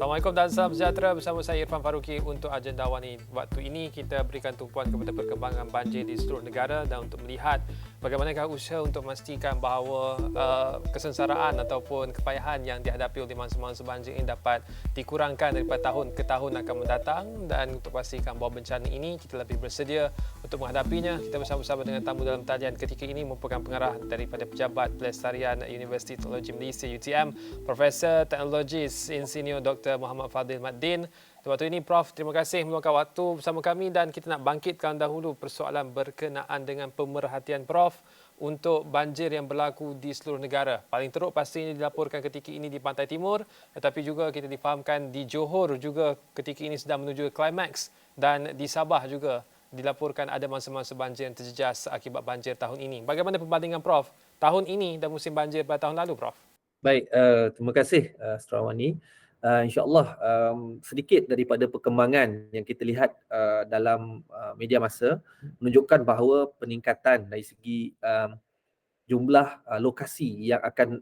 Assalamualaikum dan salam sejahtera bersama saya Irfan Faruqi untuk agenda Wani. Waktu ini kita berikan tumpuan kepada perkembangan banjir di seluruh negara dan untuk melihat bagaimanakah usaha untuk memastikan bahawa kesengsaraan ataupun kepayahan yang dihadapi oleh mangsa-mangsa banjir ini dapat dikurangkan daripada tahun ke tahun akan mendatang, dan untuk pastikan bahawa bencana ini kita lebih bersedia untuk menghadapinya. Kita bersama-sama dengan tamu dalam talian ketika ini merupakan pengarah daripada Pejabat Pelestarian Universiti Teknologi Malaysia UTM, Profesor Teknologis Insinyur Dr. Muhammad Fadil Maddin. Waktu ini Prof, terima kasih meluangkan waktu bersama kami dan kita nak bangkitkan dahulu persoalan berkenaan dengan pemerhatian Prof untuk banjir yang berlaku di seluruh negara. Paling teruk pastinya dilaporkan ketika ini di Pantai Timur, tetapi juga kita difahamkan di Johor juga ketika ini sedang menuju ke klimaks, dan di Sabah juga dilaporkan ada masa-masa banjir yang terjejas akibat banjir tahun ini. Bagaimana perbandingan Prof tahun ini dan musim banjir pada tahun lalu, Prof? Baik, terima kasih Sarawani. InsyaAllah sedikit daripada perkembangan yang kita lihat dalam media masa menunjukkan bahawa peningkatan dari segi jumlah lokasi yang akan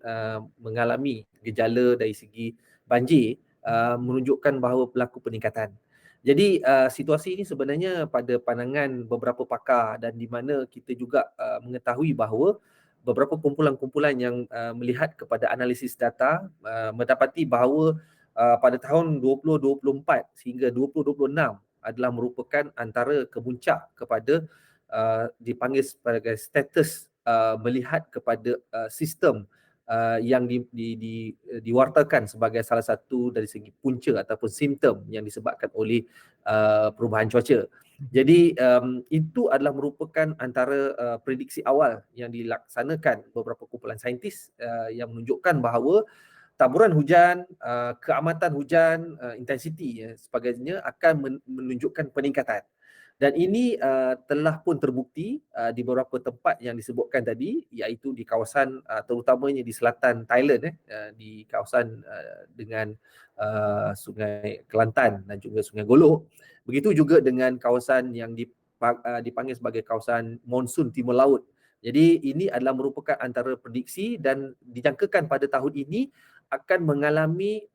mengalami gejala dari segi banjir menunjukkan bahawa berlaku peningkatan. Jadi situasi ini sebenarnya pada pandangan beberapa pakar dan di mana kita juga mengetahui bahawa beberapa kumpulan-kumpulan yang melihat kepada analisis data mendapati bahawa pada tahun 2024 sehingga 2026 adalah merupakan antara kemuncak kepada dipanggil sebagai status melihat kepada sistem yang diwartakan sebagai salah satu dari segi punca ataupun simptom yang disebabkan oleh perubahan cuaca. Jadi itu adalah merupakan antara prediksi awal yang dilaksanakan beberapa kumpulan saintis yang menunjukkan bahawa taburan hujan, keamatan hujan, intensiti sebagainya akan menunjukkan peningkatan. Dan ini telah pun terbukti di beberapa tempat yang disebutkan tadi, iaitu di kawasan terutamanya di selatan Thailand, di kawasan dengan Sungai Kelantan dan juga Sungai Golok. Begitu juga dengan kawasan yang dipanggil sebagai kawasan monsun timur laut. Jadi ini adalah merupakan antara prediksi dan dijangkakan pada tahun ini akan mengalami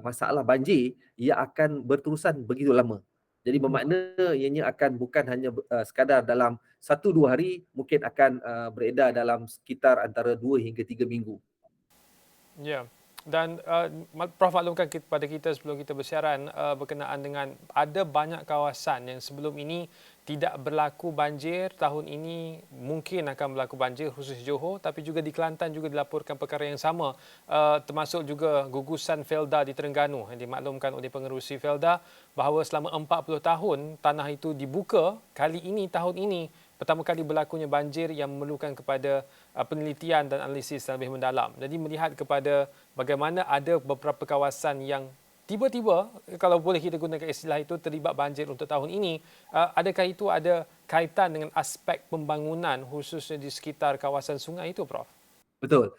masalah banjir ia akan berterusan begitu lama. Jadi bermakna ianya akan bukan hanya sekadar dalam 1-2 hari, mungkin akan beredar dalam sekitar antara 2 hingga 3 minggu. Ya, dan Prof maklumkan kepada kita sebelum kita bersiaran berkenaan dengan ada banyak kawasan yang sebelum ini tidak berlaku banjir, tahun ini mungkin akan berlaku banjir khusus Johor, tapi juga di Kelantan juga dilaporkan perkara yang sama, termasuk juga gugusan Felda di Terengganu yang dimaklumkan oleh pengerusi Felda bahawa selama 40 tahun tanah itu dibuka, kali ini tahun ini pertama kali berlakunya banjir yang memerlukan kepada penelitian dan analisis yang lebih mendalam. Jadi melihat kepada bagaimana ada beberapa kawasan yang tiba-tiba, kalau boleh kita gunakan istilah itu, terlibat banjir untuk tahun ini, adakah itu ada kaitan dengan aspek pembangunan khususnya di sekitar kawasan sungai itu, Prof? Betul.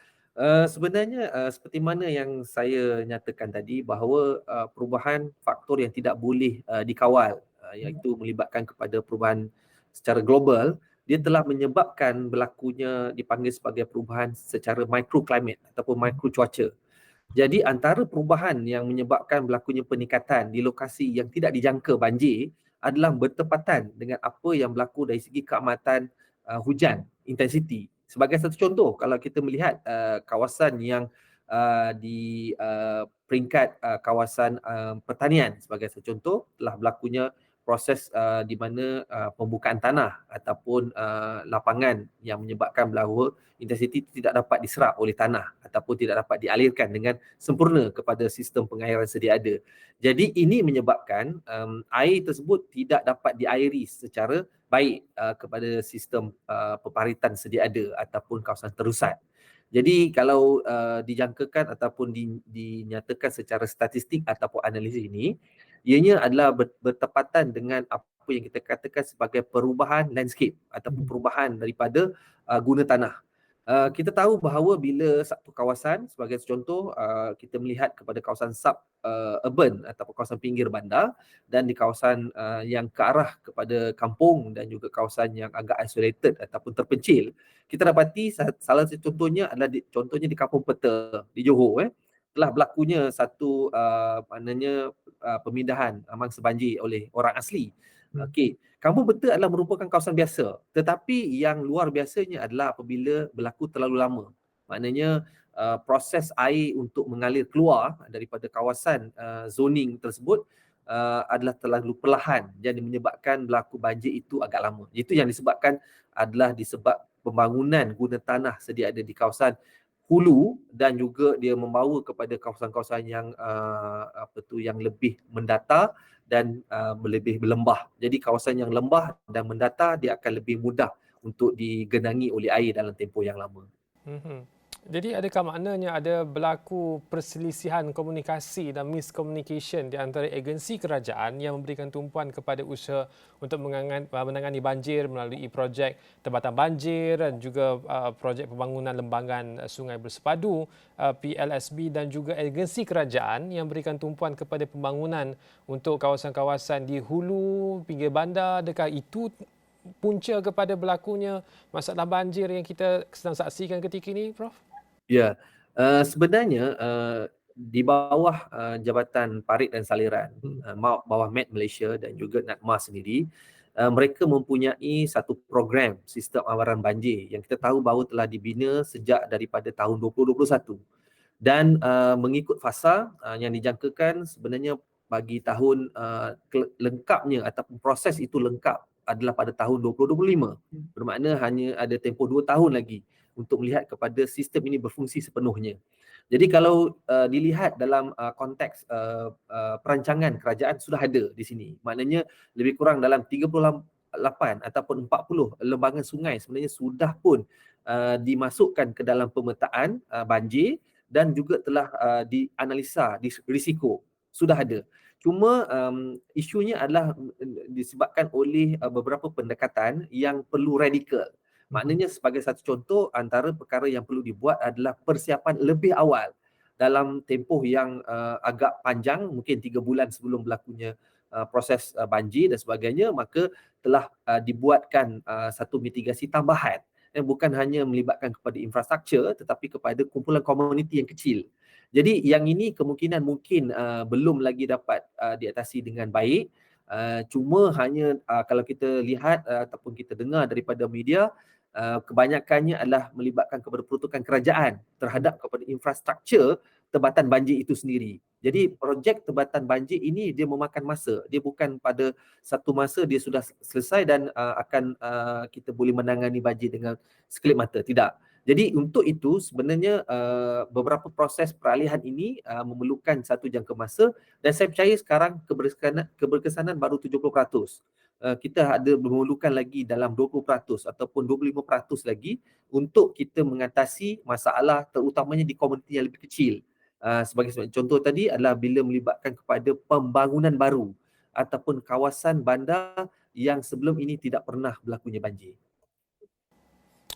Sebenarnya seperti mana yang saya nyatakan tadi bahawa perubahan faktor yang tidak boleh dikawal iaitu melibatkan kepada perubahan secara global, dia telah menyebabkan berlakunya dipanggil sebagai perubahan secara microclimate ataupun micro cuaca. Jadi antara perubahan yang menyebabkan berlakunya peningkatan di lokasi yang tidak dijangka banjir adalah bertepatan dengan apa yang berlaku dari segi keamatan hujan, intensiti. Sebagai satu contoh, kalau kita melihat kawasan yang di peringkat kawasan pertanian sebagai satu contoh, telah berlakunya proses di mana pembukaan tanah ataupun lapangan yang menyebabkan bahawa intensiti itu tidak dapat diserap oleh tanah ataupun tidak dapat dialirkan dengan sempurna kepada sistem pengairan sedia ada. Jadi ini menyebabkan air tersebut tidak dapat diairi secara baik kepada sistem peparitan sedia ada ataupun kawasan terusan. Jadi kalau dijangkakan ataupun dinyatakan secara statistik ataupun analisis ini, ianya adalah bertepatan dengan apa yang kita katakan sebagai perubahan landscape ataupun perubahan daripada guna tanah. Kita tahu bahawa bila satu kawasan, sebagai contoh, kita melihat kepada kawasan urban ataupun kawasan pinggir bandar dan di kawasan yang ke arah kepada kampung dan juga kawasan yang agak isolated ataupun terpencil, kita dapati salah satu contohnya adalah contohnya di Kampung Peta di Johor. telah berlakunya satu maknanya pemindahan mangsa banjir oleh orang asli. Okey, Kampung Beta adalah merupakan kawasan biasa, tetapi yang luar biasanya adalah apabila berlaku terlalu lama. Maknanya proses air untuk mengalir keluar daripada kawasan zoning tersebut adalah terlalu perlahan dan menyebabkan berlaku banjir itu agak lama. Itu yang disebabkan adalah disebab pembangunan guna tanah sedia ada di kawasan hulu dan juga dia membawa kepada kawasan-kawasan yang yang lebih mendatar dan lebih berlembah. Jadi kawasan yang lembah dan mendatar dia akan lebih mudah untuk digenangi oleh air dalam tempoh yang lama. Mhm. Jadi adakah maknanya ada berlaku perselisihan komunikasi dan miscommunication di antara agensi kerajaan yang memberikan tumpuan kepada usaha untuk menangani banjir melalui projek tempatan banjir dan juga projek pembangunan lembangan sungai bersepadu PLSB dan juga agensi kerajaan yang memberikan tumpuan kepada pembangunan untuk kawasan-kawasan di hulu pinggir bandar? Adakah itu punca kepada berlakunya masalah banjir yang kita sedang saksikan ketika ini, Prof? Ya, sebenarnya di bawah Jabatan Parit dan Saliran, bawah Met Malaysia dan juga NATMA sendiri, mereka mempunyai satu program sistem awaran banjir yang kita tahu bahawa telah dibina sejak daripada tahun 2021 dan mengikut fasa yang dijangkakan sebenarnya bagi tahun lengkapnya ataupun proses itu lengkap adalah pada tahun 2025. Bermakna hanya ada tempoh 2 tahun lagi untuk melihat kepada sistem ini berfungsi sepenuhnya. Jadi kalau dilihat dalam konteks perancangan kerajaan sudah ada di sini. Maknanya lebih kurang dalam 38 ataupun 40 lembangan sungai sebenarnya sudah pun dimasukkan ke dalam pemetaan banjir dan juga telah dianalisa risiko. Sudah ada. Cuma isunya adalah disebabkan oleh beberapa pendekatan yang perlu radikal. Maknanya sebagai satu contoh, antara perkara yang perlu dibuat adalah persiapan lebih awal dalam tempoh yang agak panjang, mungkin 3 bulan sebelum berlakunya proses banjir dan sebagainya, maka telah dibuatkan satu mitigasi tambahan yang bukan hanya melibatkan kepada infrastruktur tetapi kepada kumpulan komuniti yang kecil. Jadi yang ini kemungkinan mungkin belum lagi dapat diatasi dengan baik. Cuma hanya kalau kita lihat ataupun kita dengar daripada media, kebanyakannya adalah melibatkan kepada peruntukan kerajaan terhadap kepada infrastruktur tebatan banjir itu sendiri. Jadi projek tebatan banjir ini dia memakan masa. Dia bukan pada satu masa dia sudah selesai dan akan kita boleh menangani banjir dengan sekelip mata. Tidak. Jadi untuk itu sebenarnya beberapa proses peralihan ini memerlukan satu jangka masa dan saya percaya sekarang keberkesanan baru 70%. Kita ada memerlukan lagi dalam 20% ataupun 25% lagi untuk kita mengatasi masalah terutamanya di komuniti yang lebih kecil. Sebagai contoh tadi adalah bila melibatkan kepada pembangunan baru ataupun kawasan bandar yang sebelum ini tidak pernah berlakunya banjir.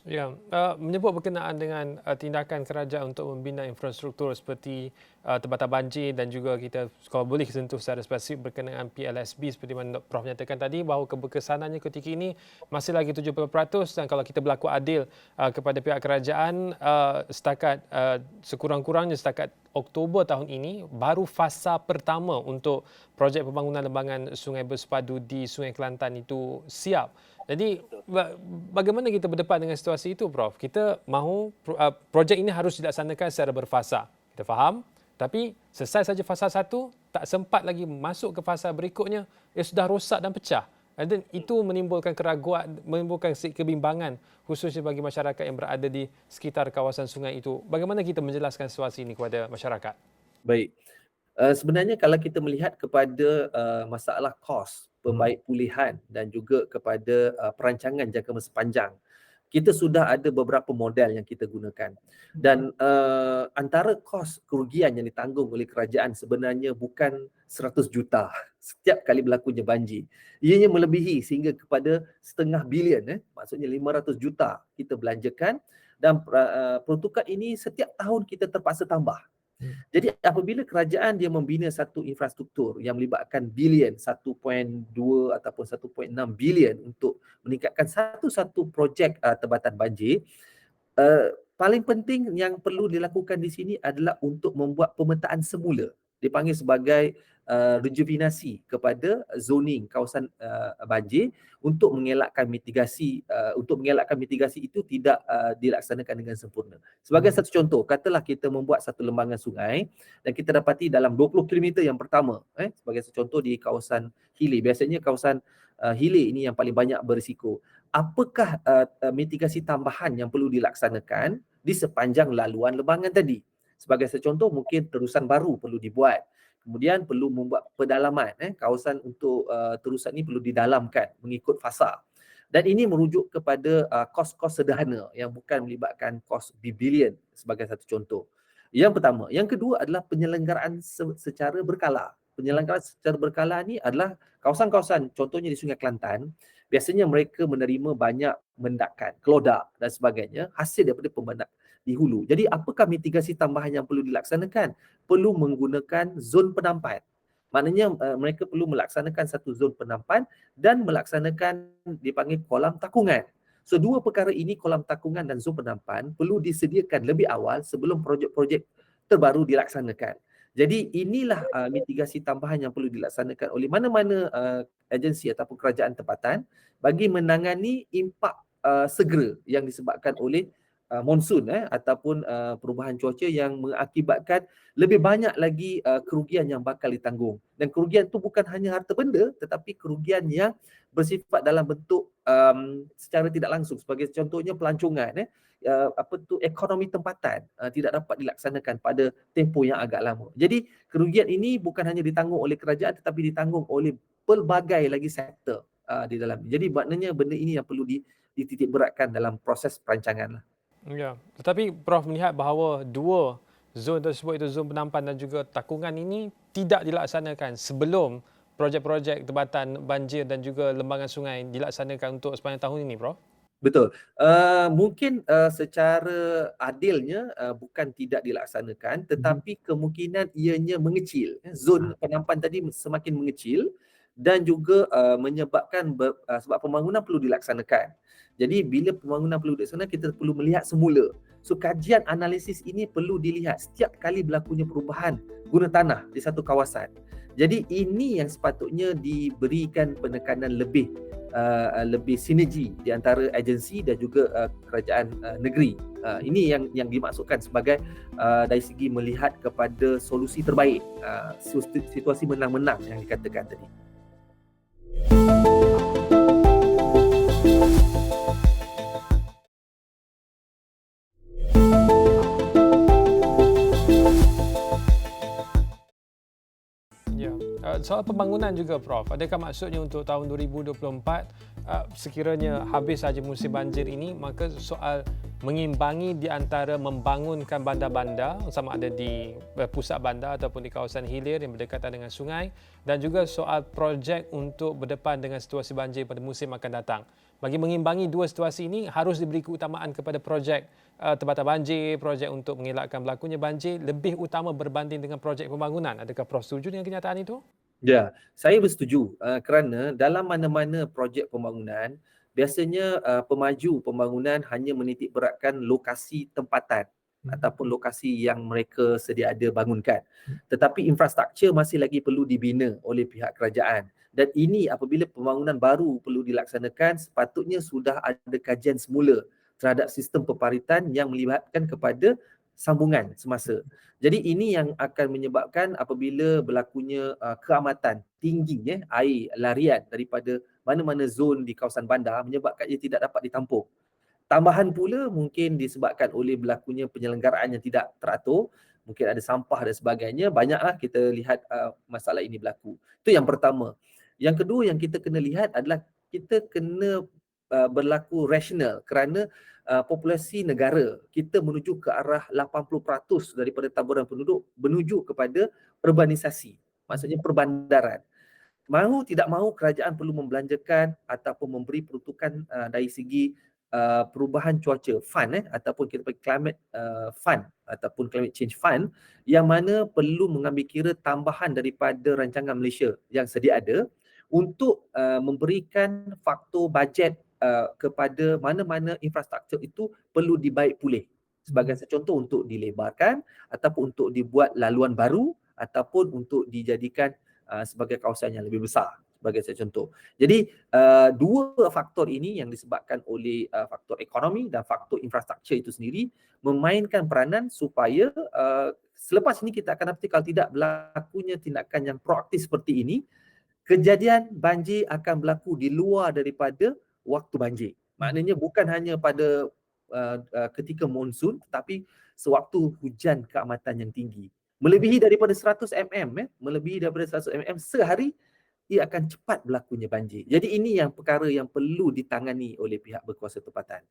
Ya, menyebut berkenaan dengan tindakan kerajaan untuk membina infrastruktur seperti tempatan banjir dan juga kita kalau boleh sentuh secara spesifik berkenaan PLSB seperti mana Prof nyatakan tadi bahawa keberkesanannya ketika ini masih lagi 70% dan kalau kita berlaku adil kepada pihak kerajaan setakat sekurang-kurangnya setakat Oktober tahun ini baru fasa pertama untuk projek pembangunan lembangan Sungai Bersepadu di Sungai Kelantan itu siap. Jadi bagaimana kita berdepan dengan situasi itu, Prof? Kita mahu projek ini harus dilaksanakan secara berfasa. Kita faham, tapi selesai saja fasa 1, tak sempat lagi masuk ke fasa berikutnya, ia sudah rosak dan pecah. Dan itu menimbulkan keraguan, menimbulkan kebimbangan khususnya bagi masyarakat yang berada di sekitar kawasan sungai itu. Bagaimana kita menjelaskan situasi ini kepada masyarakat? Baik. Sebenarnya kalau kita melihat kepada masalah kos pembaik pulihan dan juga kepada perancangan jangka masa panjang, kita sudah ada beberapa model yang kita gunakan dan antara kos kerugian yang ditanggung oleh kerajaan sebenarnya bukan 100 juta setiap kali berlakunya banjir. Ianya melebihi sehingga kepada setengah bilion, maksudnya 500 juta kita belanjakan dan peruntukan ini setiap tahun kita terpaksa tambah. Jadi apabila kerajaan dia membina satu infrastruktur yang melibatkan bilion 1.2 ataupun 1.6 bilion untuk meningkatkan satu-satu projek tebatan banjir, paling penting yang perlu dilakukan di sini adalah untuk membuat pemetaan semula. Dipanggil sebagai rejuvenasi kepada zoning kawasan banjir untuk mengelakkan mitigasi itu tidak dilaksanakan dengan sempurna. Sebagai satu contoh, katalah kita membuat satu lembangan sungai dan kita dapati dalam 20 kilometer yang pertama, sebagai satu contoh di kawasan hilir. Biasanya kawasan hilir ini yang paling banyak berisiko. Apakah mitigasi tambahan yang perlu dilaksanakan di sepanjang laluan lembangan tadi? Sebagai contoh, mungkin terusan baru perlu dibuat. Kemudian perlu membuat pedalaman. Kawasan untuk terusan ini perlu didalamkan mengikut fasa. Dan ini merujuk kepada kos-kos sederhana yang bukan melibatkan kos berbilion sebagai satu contoh. Yang pertama. Yang kedua adalah penyelenggaraan secara berkala. Penyelenggaraan secara berkala ni adalah kawasan-kawasan, contohnya di Sungai Kelantan, biasanya mereka menerima banyak mendakan, kelodak dan sebagainya hasil daripada pembandak di hulu. Jadi apakah mitigasi tambahan yang perlu dilaksanakan? Perlu menggunakan zon penampan. Maknanya mereka perlu melaksanakan satu zon penampan dan melaksanakan dipanggil kolam takungan. So dua perkara ini, kolam takungan dan zon penampan, perlu disediakan lebih awal sebelum projek-projek terbaru dilaksanakan. Jadi inilah mitigasi tambahan yang perlu dilaksanakan oleh mana-mana agensi ataupun kerajaan tempatan bagi menangani impak segera yang disebabkan oleh monsun ataupun perubahan cuaca yang mengakibatkan lebih banyak lagi kerugian yang bakal ditanggung. Dan kerugian itu bukan hanya harta benda tetapi kerugian yang bersifat dalam bentuk secara tidak langsung. Sebagai contohnya pelancongan, ekonomi tempatan tidak dapat dilaksanakan pada tempoh yang agak lama. Jadi kerugian ini bukan hanya ditanggung oleh kerajaan tetapi ditanggung oleh pelbagai lagi sektor di dalam. Jadi maknanya benda ini yang perlu dititik beratkan dalam proses perancangan lah. Ya, tetapi Prof melihat bahawa dua zon tersebut, itu zon penampan dan juga takungan ini tidak dilaksanakan sebelum projek-projek tebatan banjir dan juga lembangan sungai dilaksanakan untuk sepanjang tahun ini, Prof? Betul. Mungkin secara adilnya bukan tidak dilaksanakan tetapi kemungkinan ianya mengecil. Zon penampan tadi semakin mengecil dan juga menyebabkan sebab pembangunan perlu dilaksanakan. Jadi bila pembangunan perlu dilaksanakan, kita perlu melihat semula. So kajian analisis ini perlu dilihat setiap kali berlakunya perubahan guna tanah di satu kawasan. Jadi ini yang sepatutnya diberikan penekanan lebih sinergi di antara agensi dan juga kerajaan negeri. Ini yang dimaksudkan sebagai dari segi melihat kepada solusi terbaik, situasi menang-menang yang dikatakan tadi. Soal pembangunan juga, Prof. Adakah maksudnya untuk tahun 2024 sekiranya habis saja musim banjir ini, maka soal mengimbangi di antara membangunkan bandar-bandar sama ada di pusat bandar ataupun di kawasan hilir yang berdekatan dengan sungai dan juga soal projek untuk berdepan dengan situasi banjir pada musim akan datang. Bagi mengimbangi dua situasi ini harus diberi keutamaan kepada projek tempatan banjir, projek untuk mengelakkan berlakunya banjir lebih utama berbanding dengan projek pembangunan. Adakah Prof setuju dengan kenyataan itu? Ya, saya bersetuju kerana dalam mana-mana projek pembangunan, biasanya pemaju pembangunan hanya menitik beratkan lokasi tempatan ataupun lokasi yang mereka sedia ada bangunkan. Tetapi infrastruktur masih lagi perlu dibina oleh pihak kerajaan. Dan ini apabila pembangunan baru perlu dilaksanakan, sepatutnya sudah ada kajian semula terhadap sistem peparitan yang melibatkan kepada sambungan semasa. Jadi ini yang akan menyebabkan apabila berlakunya keamatan tinggi air larian daripada mana-mana zon di kawasan bandar menyebabkan ia tidak dapat ditampung. Tambahan pula mungkin disebabkan oleh berlakunya penyelenggaraan yang tidak teratur, mungkin ada sampah dan sebagainya, banyaklah kita lihat masalah ini berlaku. Itu yang pertama. Yang kedua yang kita kena lihat adalah kita kena berlaku rasional kerana populasi negara kita menuju ke arah 80% daripada taburan penduduk menuju kepada urbanisasi, maksudnya perbandaran. Mahu tidak mahu kerajaan perlu membelanjakan ataupun memberi peruntukan dari segi perubahan cuaca fund ataupun kita panggil climate fund ataupun climate change fund yang mana perlu mengambil kira tambahan daripada rancangan Malaysia yang sedia ada untuk memberikan faktor bajet kepada mana-mana infrastruktur itu perlu dibaik pulih. sebagai contoh untuk dilebarkan ataupun untuk dibuat laluan baru ataupun untuk dijadikan sebagai kawasan yang lebih besar sebagai contoh. Jadi dua faktor ini yang disebabkan oleh faktor ekonomi dan faktor infrastruktur itu sendiri memainkan peranan supaya selepas ini kita akan dapati kalau tidak berlakunya tindakan yang proaktif seperti ini, kejadian banjir akan berlaku di luar daripada waktu banjir. Maknanya bukan hanya pada ketika monsun tetapi sewaktu hujan keamatan yang tinggi. Melebihi daripada 100 mm, melebihi daripada 100 mm sehari, ia akan cepat berlakunya banjir. Jadi ini yang perkara yang perlu ditangani oleh pihak berkuasa tempatan.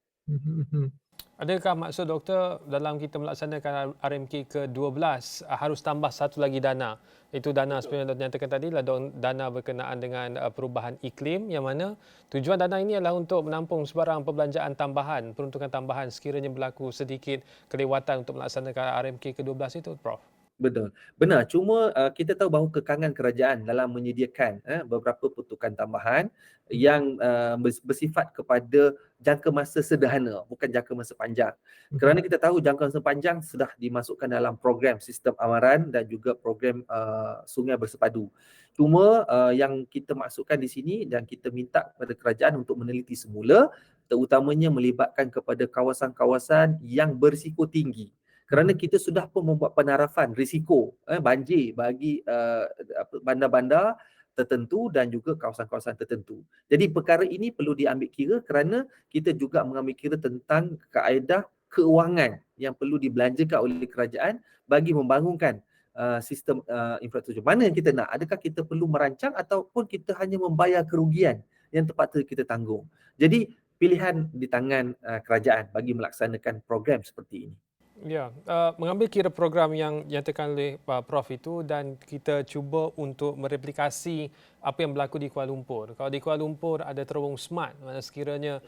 Adakah maksud doktor dalam kita melaksanakan RMK ke-12 harus tambah satu lagi dana? Itu dana sebenarnya dinyatakan tadi adalah dana berkenaan dengan perubahan iklim, yang mana tujuan dana ini adalah untuk menampung sebarang perbelanjaan tambahan, peruntukan tambahan sekiranya berlaku sedikit kelewatan untuk melaksanakan RMK ke-12 itu, Prof. Betul. Benar. Cuma kita tahu bahawa kekangan kerajaan dalam menyediakan beberapa peruntukan tambahan yang bersifat kepada jangka masa sederhana, bukan jangka masa panjang. Kerana kita tahu jangka masa panjang sudah dimasukkan dalam program sistem amaran dan juga program sungai bersepadu. Cuma yang kita masukkan di sini dan kita minta kepada kerajaan untuk meneliti semula, terutamanya melibatkan kepada kawasan-kawasan yang berisiko tinggi. Kerana kita sudah pun membuat penarafan risiko banjir bagi bandar-bandar tertentu dan juga kawasan-kawasan tertentu. Jadi perkara ini perlu diambil kira kerana kita juga mengambil kira tentang kaedah keuangan yang perlu dibelanjakan oleh kerajaan bagi membangunkan sistem infrastruktur. Mana yang kita nak? Adakah kita perlu merancang ataupun kita hanya membayar kerugian yang terpaksa kita tanggung? Jadi pilihan di tangan kerajaan bagi melaksanakan program seperti ini. Ya, mengambil kira program yang nyatakan oleh Prof itu dan kita cuba untuk mereplikasi apa yang berlaku di Kuala Lumpur. Kalau di Kuala Lumpur ada terowong smart, mana sekiranya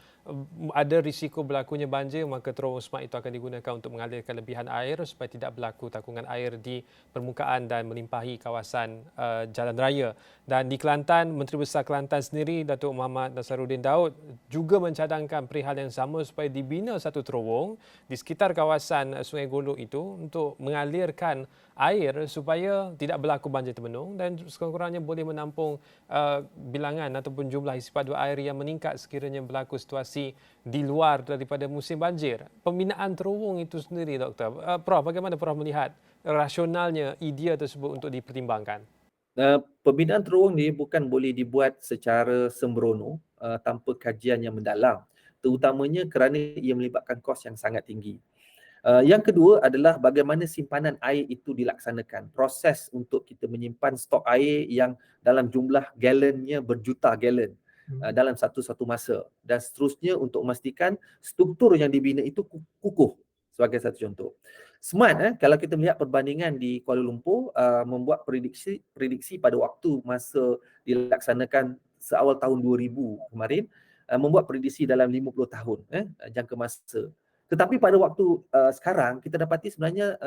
ada risiko berlakunya banjir, maka terowong smart itu akan digunakan untuk mengalirkan lebihan air supaya tidak berlaku takungan air di permukaan dan melimpahi kawasan jalan raya. Dan di Kelantan, Menteri Besar Kelantan sendiri, Datuk Muhammad Nasaruddin Daud, juga mencadangkan perihal yang sama supaya dibina satu terowong di sekitar kawasan Sungai Golok itu untuk mengalirkan air supaya tidak berlaku banjir termenung dan sekurang-kurangnya boleh menampung bilangan ataupun jumlah isi padu air yang meningkat sekiranya berlaku situasi di luar daripada musim banjir. Pembinaan terowong itu sendiri, Doktor. Prof, bagaimana Prof melihat rasionalnya idea tersebut untuk dipertimbangkan? Pembinaan terowong ni bukan boleh dibuat secara sembrono tanpa kajian yang mendalam, terutamanya kerana ia melibatkan kos yang sangat tinggi. Yang kedua adalah bagaimana simpanan air itu dilaksanakan. Proses untuk kita menyimpan stok air yang dalam jumlah galonnya berjuta galon dalam satu masa. Dan seterusnya untuk memastikan struktur yang dibina itu kukuh sebagai satu contoh. Smart, kalau kita melihat perbandingan di Kuala Lumpur, membuat prediksi pada waktu masa dilaksanakan seawal tahun 2000 kemarin, membuat prediksi dalam 50 tahun jangka masa. Tetapi pada waktu sekarang kita dapati sebenarnya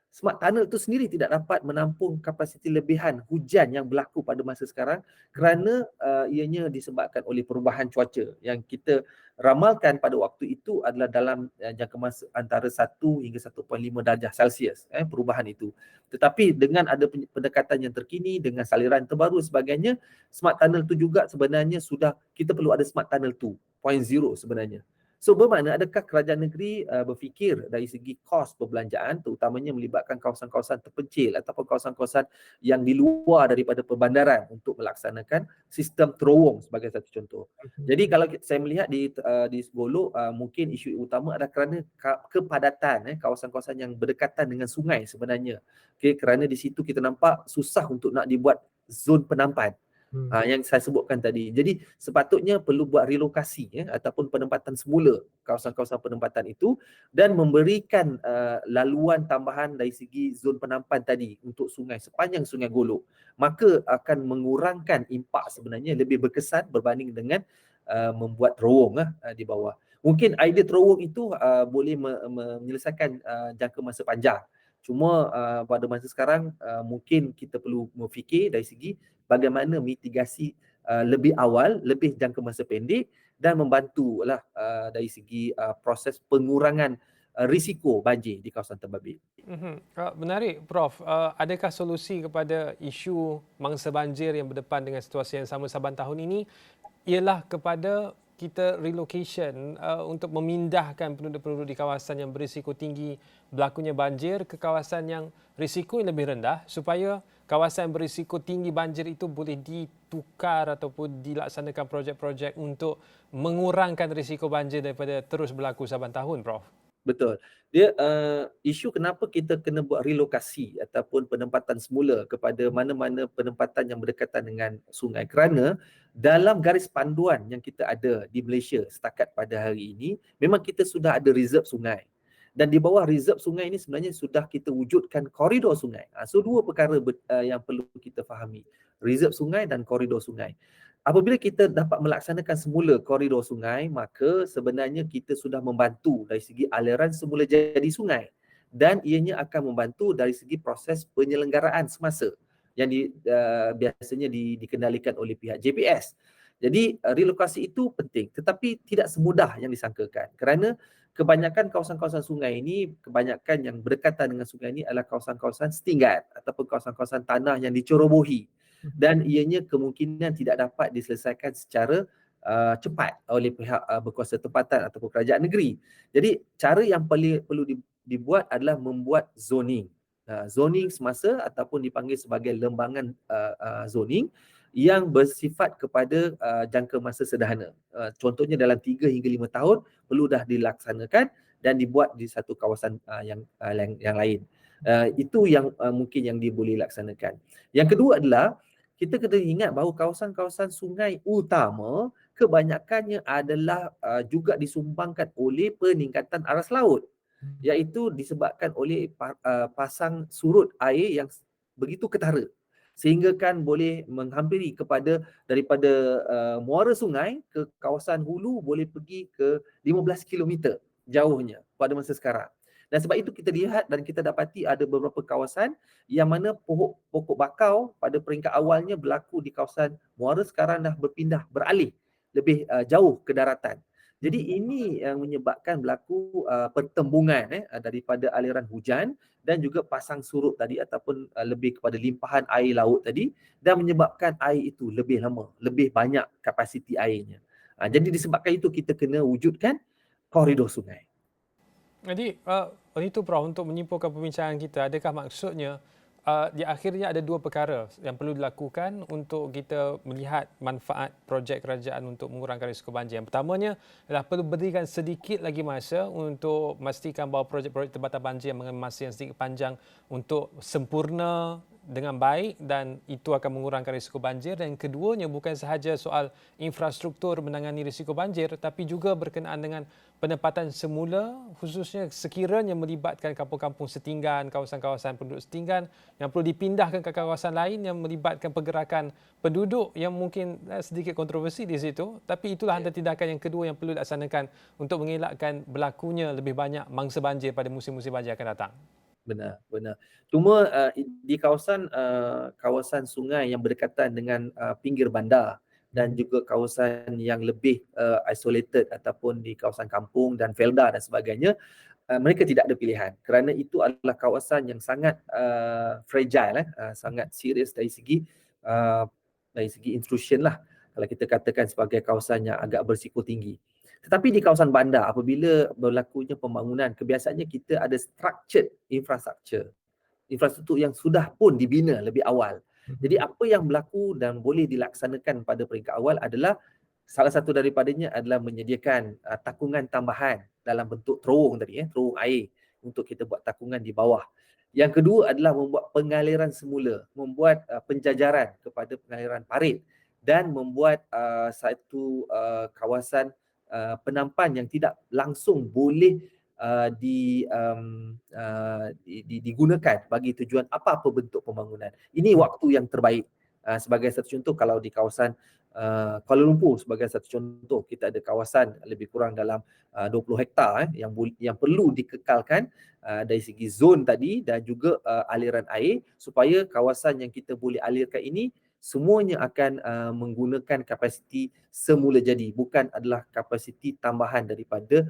smart tunnel itu sendiri tidak dapat menampung kapasiti lebihan hujan yang berlaku pada masa sekarang kerana ianya disebabkan oleh perubahan cuaca yang kita ramalkan pada waktu itu adalah dalam jangka masa antara 1 hingga 1.5 darjah Celsius perubahan itu. Tetapi dengan ada pendekatan yang terkini dengan saliran terbaru sebagainya, smart tunnel itu juga sebenarnya sudah kita perlu ada smart tunnel 2.0 sebenarnya. So bermakna adakah kerajaan negeri berfikir dari segi kos perbelanjaan terutamanya melibatkan kawasan-kawasan terpencil ataupun kawasan-kawasan yang di luar daripada perbandaran untuk melaksanakan sistem terowong sebagai satu contoh. Jadi kalau saya melihat di Golok mungkin isu utama adalah kerana kepadatan kawasan-kawasan yang berdekatan dengan sungai sebenarnya. Okay, kerana di situ kita nampak susah untuk nak dibuat zon penampan. Yang saya sebutkan tadi. Jadi sepatutnya perlu buat relokasi ataupun penempatan semula kawasan-kawasan penempatan itu dan memberikan laluan tambahan dari segi zon penampan tadi untuk sungai sepanjang Sungai Golok. Maka akan mengurangkan impak sebenarnya lebih berkesan berbanding dengan membuat terowong di bawah. Mungkin idea terowong itu boleh menyelesaikan jangka masa panjang. Cuma pada masa sekarang mungkin kita perlu berfikir dari segi bagaimana mitigasi lebih awal, lebih jangka masa pendek dan membantulah dari segi proses pengurangan risiko banjir di kawasan Terbabit. Menarik, Prof. Adakah solusi kepada isu mangsa banjir yang berdepan dengan situasi yang sama Saban tahun ini ialah kepada kita relocation untuk memindahkan penduduk-penduduk di kawasan yang berisiko tinggi berlakunya banjir ke kawasan yang risiko yang lebih rendah supaya kawasan berisiko tinggi banjir itu boleh ditukar ataupun dilaksanakan projek-projek untuk mengurangkan risiko banjir daripada terus berlaku Saban tahun, Prof. Betul. Dia isu kenapa kita kena buat relokasi ataupun penempatan semula kepada mana-mana penempatan yang berdekatan dengan sungai, kerana dalam garis panduan yang kita ada di Malaysia setakat pada hari ini, memang kita sudah ada reserve sungai. Dan di bawah reserve sungai ini sebenarnya sudah kita wujudkan koridor sungai. So dua perkara yang perlu kita fahami. Reserve sungai dan koridor sungai. Apabila kita dapat melaksanakan semula koridor sungai, maka sebenarnya kita sudah membantu dari segi aliran semula jadi sungai, dan ianya akan membantu dari segi proses penyelenggaraan semasa yang biasanya dikendalikan oleh pihak JPS. Jadi relokasi itu penting, tetapi tidak semudah yang disangkakan, kerana kebanyakan kawasan-kawasan sungai ini, kebanyakan yang berdekatan dengan sungai ini adalah kawasan-kawasan setinggan ataupun kawasan-kawasan tanah yang dicerobohi, dan ianya kemungkinan tidak dapat diselesaikan secara cepat oleh pihak berkuasa tempatan ataupun kerajaan negeri. Jadi cara yang perlu dibuat adalah membuat zoning. Zoning semasa ataupun dipanggil sebagai lembangan zoning yang bersifat kepada jangka masa sederhana. Contohnya dalam 3 hingga 5 tahun perlu dah dilaksanakan dan dibuat di satu kawasan yang lain. Itu yang mungkin yang boleh laksanakan. Yang kedua adalah kita kena ingat bahawa kawasan-kawasan sungai utama kebanyakannya adalah juga disumbangkan oleh peningkatan aras laut, iaitu disebabkan oleh pasang surut air yang begitu ketara, sehingga kan boleh menghampiri daripada muara sungai ke kawasan hulu boleh pergi ke 15 km jauhnya pada masa sekarang. Dan sebab itu kita lihat dan kita dapati ada beberapa kawasan yang mana pokok bakau pada peringkat awalnya berlaku di kawasan muara, sekarang dah beralih lebih jauh ke daratan. Jadi ini yang menyebabkan berlaku pertembungan daripada aliran hujan dan juga pasang surut tadi ataupun lebih kepada limpahan air laut tadi, dan menyebabkan air itu lebih lama, lebih banyak kapasiti airnya. Jadi disebabkan itu kita kena wujudkan koridor sungai. Jadi, itu Prof, untuk menyimpulkan perbincangan kita, adakah maksudnya di akhirnya ada dua perkara yang perlu dilakukan untuk kita melihat manfaat projek kerajaan untuk mengurangkan risiko banjir. Yang pertamanya adalah perlu berikan sedikit lagi masa untuk memastikan bahawa projek-projek tempatan banjir yang mengambil masa yang sedikit panjang untuk sempurna dengan baik, dan itu akan mengurangkan risiko banjir. Dan keduanya bukan sahaja soal infrastruktur menangani risiko banjir, tapi juga berkenaan dengan penempatan semula, khususnya sekiranya melibatkan kampung-kampung setinggan, kawasan-kawasan penduduk setinggan yang perlu dipindahkan ke kawasan lain yang melibatkan pergerakan penduduk yang mungkin sedikit kontroversi di situ. Tapi itulah antara tindakan yang kedua yang perlu dilaksanakan untuk mengelakkan berlakunya lebih banyak mangsa banjir pada musim-musim banjir akan datang. Benar. Cuma di kawasan sungai yang berdekatan dengan pinggir bandar dan juga kawasan yang lebih isolated ataupun di kawasan kampung dan felda dan sebagainya, mereka tidak ada pilihan, kerana itu adalah kawasan yang sangat fragile, sangat serius dari segi intrusion lah, kalau kita katakan sebagai kawasan yang agak berisiko tinggi. Tetapi di kawasan bandar, apabila berlakunya pembangunan, kebiasaannya kita ada structured infrastruktur yang sudah pun dibina lebih awal. Jadi apa yang berlaku dan boleh dilaksanakan pada peringkat awal adalah, salah satu daripadanya adalah menyediakan takungan tambahan dalam bentuk terowong tadi, terowong air untuk kita buat takungan di bawah. Yang kedua adalah membuat pengaliran semula, membuat penjajaran kepada pengaliran parit, dan membuat satu kawasan penampan yang tidak langsung boleh digunakan bagi tujuan apa-apa bentuk pembangunan. Ini waktu yang terbaik. Sebagai satu contoh, kalau di kawasan Kuala Lumpur sebagai satu contoh, kita ada kawasan lebih kurang dalam 20 hektar yang perlu dikekalkan dari segi zon tadi dan juga aliran air, supaya kawasan yang kita boleh alirkan ini semuanya akan menggunakan kapasiti semula jadi, bukan adalah kapasiti tambahan daripada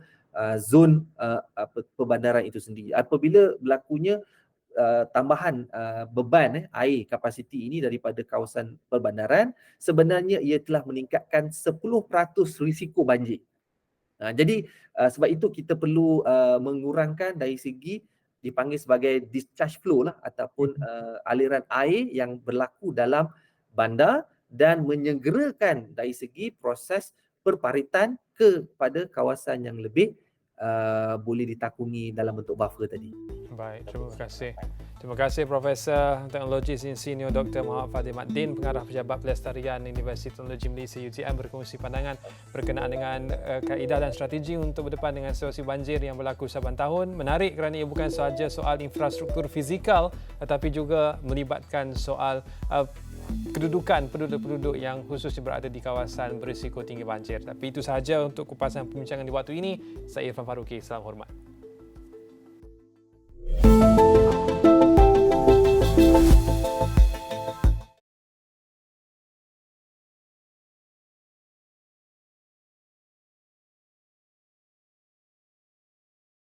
zon perbandaran itu sendiri. Apabila berlakunya tambahan beban air kapasiti ini daripada kawasan perbandaran, sebenarnya ia telah meningkatkan 10% risiko banjir. Jadi sebab itu kita perlu mengurangkan dari segi dipanggil sebagai discharge flow lah, ataupun aliran air yang berlaku dalam bandar, dan menyegerakan dari segi proses perparitan kepada kawasan yang lebih boleh ditakuni dalam bentuk buffer tadi. Baik, terima kasih. Terima kasih Profesor Teknologi Insinyur Dr. Muhammad Fadil Maddin, Pengarah Pejabat Pelestarian Universiti Teknologi Malaysia UTM, berkongsi pandangan berkenaan dengan kaedah dan strategi untuk berdepan dengan situasi banjir yang berlaku saban tahun. Menarik kerana ia bukan sahaja soal infrastruktur fizikal tetapi juga melibatkan soal kedudukan penduduk-penduduk yang khususnya berada di kawasan berisiko tinggi banjir. Tapi itu sahaja untuk kupasan perbincangan di waktu ini. Saya Irfan Faruqi. Salam hormat.